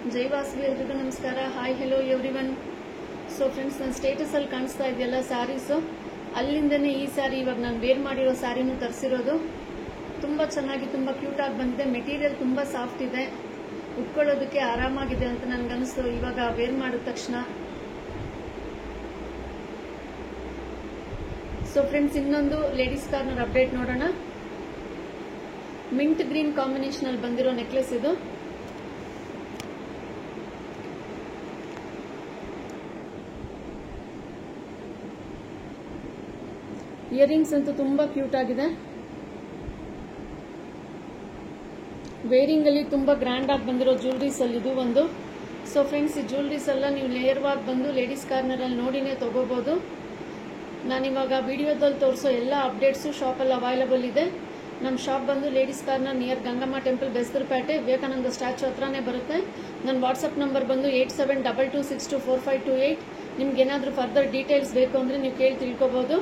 ಜೈ ವಾಸವಿ ಎಲ್ರಿಗೂ ನಮಸ್ಕಾರ. Hi hello everyone. So friends, ನನ್ನ ಸ್ಟೇಟಸ್ ಅಲ್ಲಿ ಕಾಣಿಸ್ತಾ ಇದೆಯಲ್ಲ ಸ್ಯಾರೀಸು, ಅಲ್ಲಿಂದನೇ ಈ ಸ್ಯಾರಿ ಇವಾಗ ನಾನು ವೇರ್ ಮಾಡಿರೋ ಸ್ಯಾರಿನೂ ತರಿಸಿರೋದು. ತುಂಬಾ ಚೆನ್ನಾಗಿ ತುಂಬಾ ಕ್ಯೂಟ್ ಆಗಿ ಬಂದಿದೆ. ಮೆಟೀರಿಯಲ್ ತುಂಬಾ ಸಾಫ್ಟ್ ಇದೆ, ಉಟ್ಕೊಳ್ಳೋದಕ್ಕೆ ಆರಾಮಾಗಿದೆ ಅಂತ ನನ್ಗನ್ನಿಸ್ತು ಇವಾಗ ವೇರ್ ಮಾಡಿದ ತಕ್ಷಣ. ಸೊ ಫ್ರೆಂಡ್ಸ್, ಇನ್ನೊಂದು ಲೇಡೀಸ್ ಕಾರ್ನರ್ ಅಪ್ಡೇಟ್ ನೋಡೋಣ. ಮಿಂಟ್ ಗ್ರೀನ್ ಕಾಂಬಿನೇಷನ್ ಅಲ್ಲಿ ಬಂದಿರೋ ನೆಕ್ಲೆಸ್ ಇದು. ಇಯರಿಂಗ್ಸ್ ಅಂತೂ ತುಂಬಾ ಕ್ಯೂಟ್ ಆಗಿದೆ. ವೇರಿಂಗ್ ಅಲ್ಲಿ ತುಂಬಾ ಗ್ರ್ಯಾಂಡ್ ಆಗಿ ಬಂದಿರೋ ಜ್ಯುವೆಲರೀಸ್ ಅಲ್ಲಿ ಇದು ಒಂದು. ಸೊ ಫ್ರೆಂಡ್ಸ್, ಈ ಜ್ಯುವೆಲರೀಸ್ ಎಲ್ಲ ನೀವು ಲೇಯರ್ವಾಗಿ ಬಂದು ಲೇಡೀಸ್ ಕಾರ್ನರ್ ಅಲ್ಲಿ ನೋಡಿನೇ ತಗೋಬಹುದು. ನಾನಿವಾಗ ವಿಡಿಯೋದಲ್ಲಿ ತೋರಿಸೋ ಎಲ್ಲ ಅಪ್ಡೇಟ್ಸು ಶಾಪಲ್ಲಿ ಅವೈಲಬಲ್ ಇದೆ. ನಮ್ಮ ಶಾಪ್ ಬಂದು ladies corner near Gangamma temple, Bestharapete, Vivekananda statue ಹತ್ರನೇ ಬರುತ್ತೆ. ನನ್ನ ವಾಟ್ಸಪ್ ನಂಬರ್ ಬಂದು 8722624528. ನಿಮ್ಗೆ ಏನಾದರೂ ಫರ್ದರ್ ಡೀಟೇಲ್ಸ್ ಬೇಕು ಅಂದ್ರೆ ನೀವು ಕೇಳಿ ತಿಳ್ಕೊಬಹುದು.